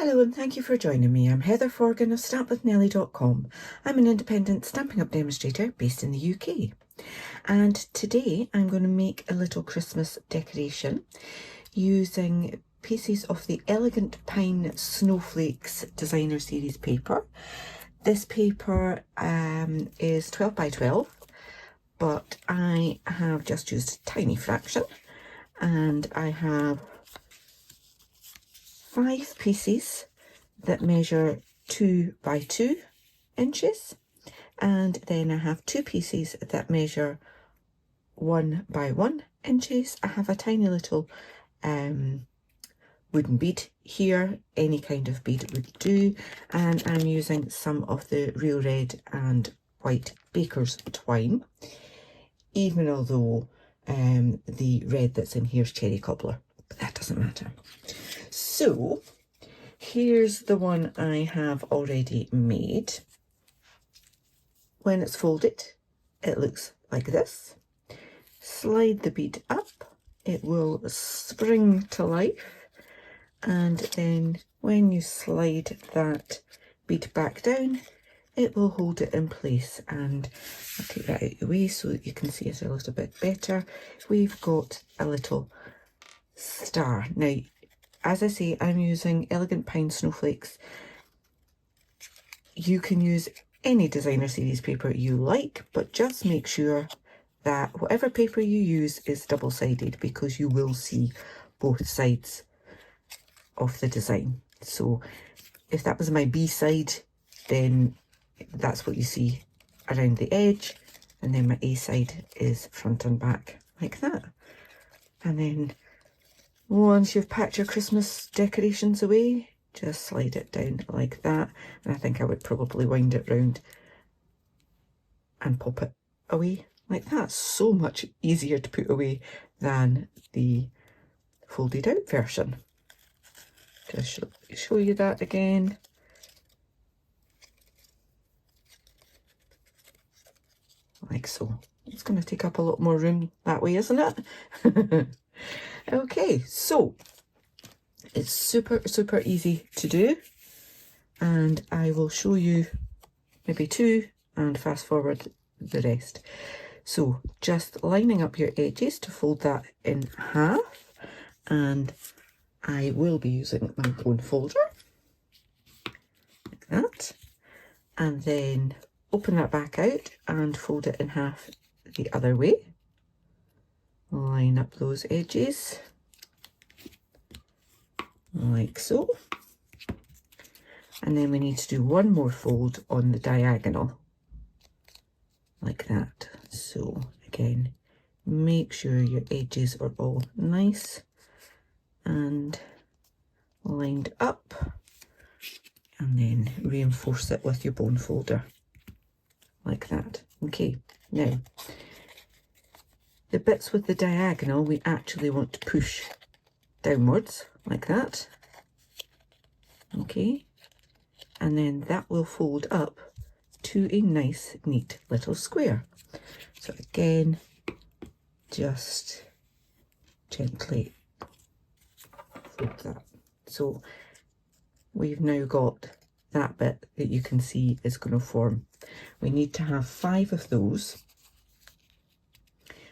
Hello and thank you for joining me. I'm Heather Forgan of stampwithnellie.com. I'm an independent Stampin' Up demonstrator based in the UK. And today I'm going to make a little Christmas decoration using pieces of the Elegant Pine Snowflakes designer series paper. This paper is 12 by 12, but I have just used a tiny fraction, and I have 5 pieces that measure 2 by 2 inches, and then I have 2 pieces that measure 1 by 1 inches. I have a tiny little wooden bead here, any kind of bead would do, and I'm using some of the real red and white baker's twine, even although the red that's in here is cherry cobbler, but that doesn't matter. So here's the one I have already made. When it's folded, it looks like this. Slide the bead up, it will spring to life, and then when you slide that bead back down, it will hold it in place. And I'll take that out of the way so that you can see it a little bit better. We've got a little star. Now, as I say, I'm using Elegant Pine Snowflakes. You can use any designer series paper you like, but just make sure that whatever paper you use is double-sided, because you will see both sides of the design. So if that was my B side, then that's what you see around the edge, and then my A side is front and back like that. And then once you've packed your Christmas decorations away, just slide it down like that. And I think I would probably wind it round and pop it away like that. So much easier to put away than the folded out version. Just show you that again. Like so. It's going to take up a lot more room that way, isn't it? Okay, so it's super easy to do, and I will show you maybe 2 and fast forward the rest. So just lining up your edges to fold that in half, and I will be using my bone folder like that, and then open that back out and fold it in half the other way. Line up those edges like so, and then we need to do one more fold on the diagonal like that. So again, make sure your edges are all nice and lined up, and then reinforce it with your bone folder like that. Okay, now the bits with the diagonal we actually want to push downwards like that. Okay, and then that will fold up to a nice neat little square. So again, just gently fold that. So we've now got that bit that you can see is going to form. We need to have 5 of those.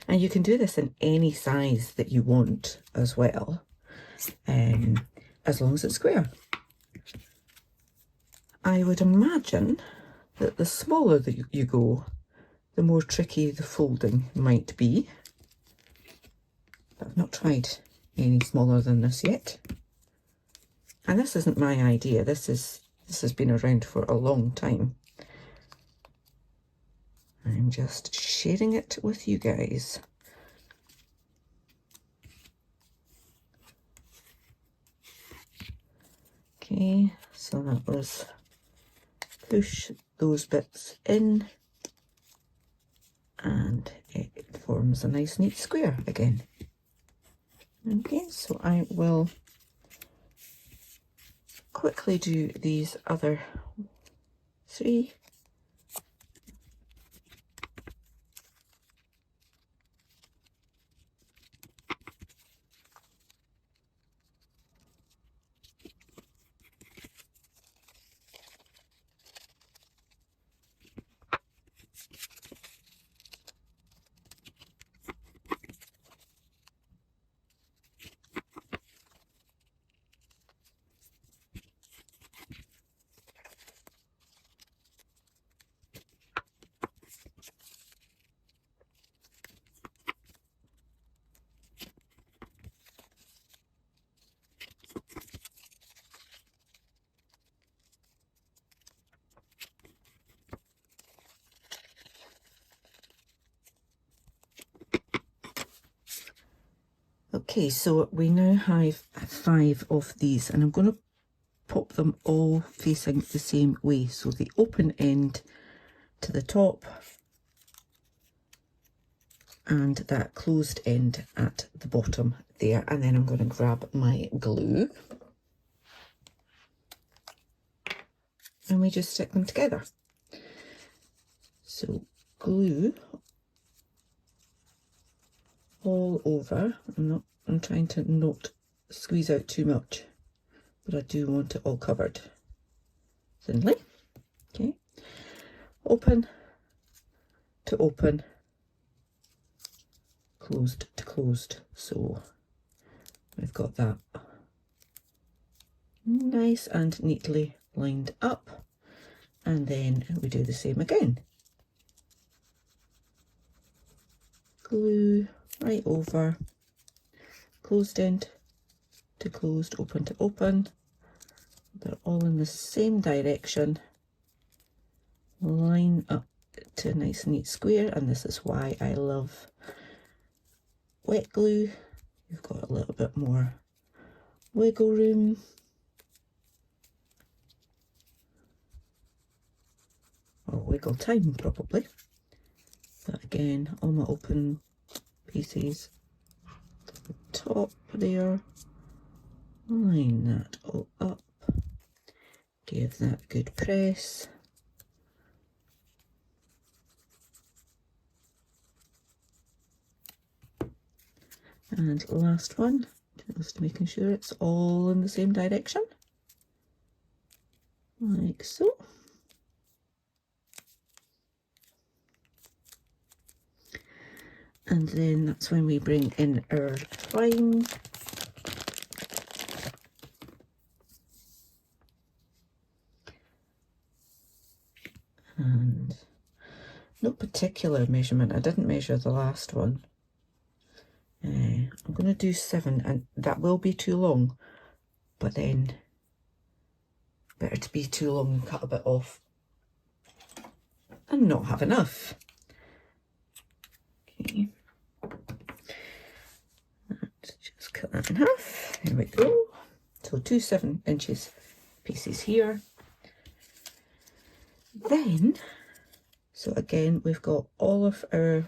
And you can do this in any size that you want as well, as long as it's square. I would imagine that the smaller that you go, the more tricky the folding might be. But I've not tried any smaller than this yet. And this isn't my idea. This has been around for a long time. I'm just sharing it with you guys. Okay, so that was push those bits in, and it forms a nice neat square again. Okay, so I will quickly do these other 3. Okay, so we now have 5 of these, and I'm going to pop them all facing the same way. So the open end to the top and that closed end at the bottom there. And then I'm going to grab my glue and we just stick them together. So glue all over. I'm trying to not squeeze out too much, but I do want it all covered thinly. Okay, open to open, closed to closed. So we've got that nice and neatly lined up, and then we do the same again. Glue right over, closed end to closed, open to open. They're all in the same direction. Line up to a nice neat square, and this is why I love wet glue. You've got a little bit more wiggle room. Or wiggle time probably. But again, all my open pieces to the top there. Line that all up. Give that a good press. And last one, just making sure it's all in the same direction, like so. And then that's when we bring in our twine. And no particular measurement, I didn't measure the last one. I'm going to do 7, and that will be too long, but then better to be too long and cut a bit off and not have enough. Okay, just cut that in half. There we go. So 2 7-inch pieces here. Then, so again, we've got all of our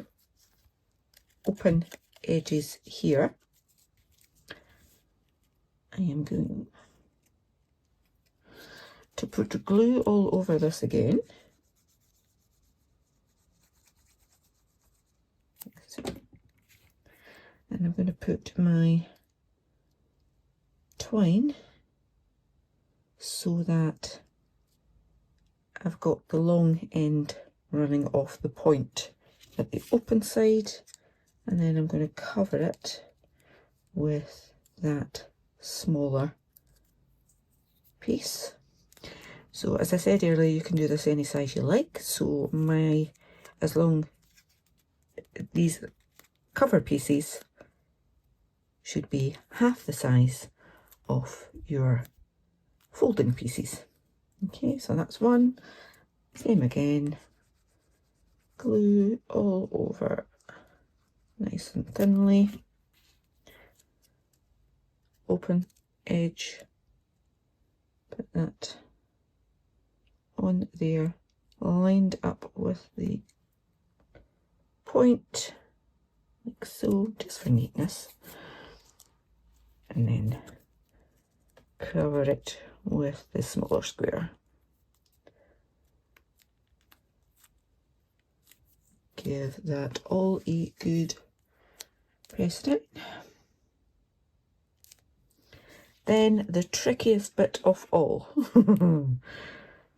open edges here. I am going to put glue all over this again. And I'm going to put my twine so that I've got the long end running off the point at the open side, and then I'm going to cover it with that smaller piece. So as I said earlier, you can do this any size you like. So these cover pieces should be half the size of your folding pieces. Okay, so that's one. Same again. Glue all over nice and thinly. Open edge. Put that on there, lined up with the point, like so, just for neatness. And then cover it with the smaller square. Give that all a good press down. Then the trickiest bit of all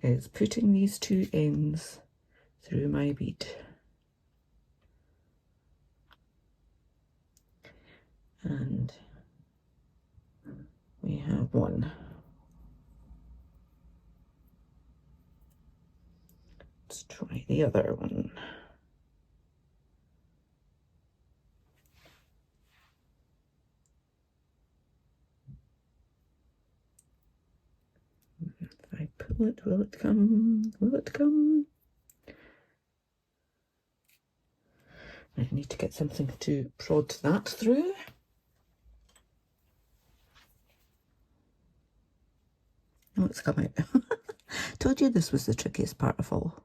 is putting these 2 ends through my bead. And we have one. Let's try the other one. If I pull it, will it come? Will it come? I need to get something to prod that through. Oh, it's come out. Told you this was the trickiest part of all.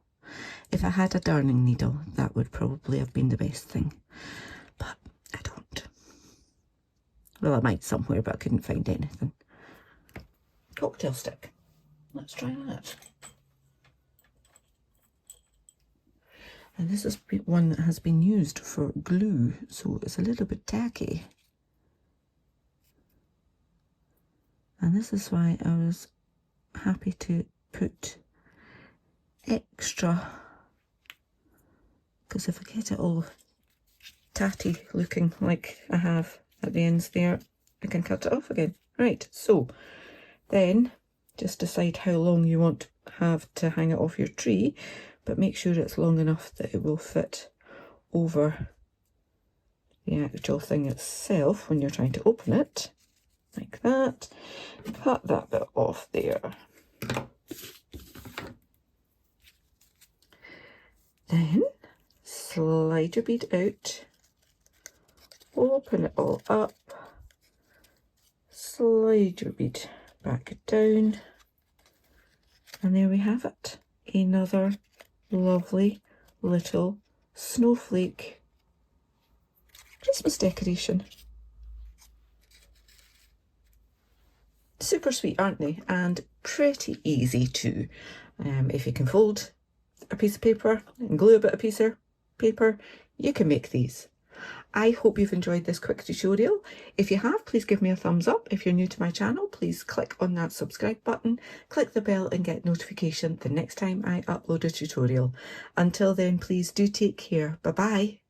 If I had a darning needle, that would probably have been the best thing. But I don't. Well, I might somewhere, but I couldn't find anything. Cocktail stick. Let's try that. And this is one that has been used for glue, so it's a little bit tacky. And this is why I was happy to put extra, because if I get it all tatty looking like I have at the ends there, I can cut it off again. Right, so then just decide how long you want to have to hang it off your tree, but make sure it's long enough that it will fit over the actual thing itself when you're trying to open it, like that. Cut that bit off there. Then slide your bead out, open it all up, slide your bead back down, and there we have it. Another lovely little snowflake Christmas decoration. Super sweet, aren't they? And pretty easy too. If you can fold a piece of paper and glue a bit of piece of paper, you can make these. I hope you've enjoyed this quick tutorial. If you have, please give me a thumbs up. If you're new to my channel, please click on that subscribe button, click the bell and get notification the next time I upload a tutorial. Until then, please do take care. Bye bye.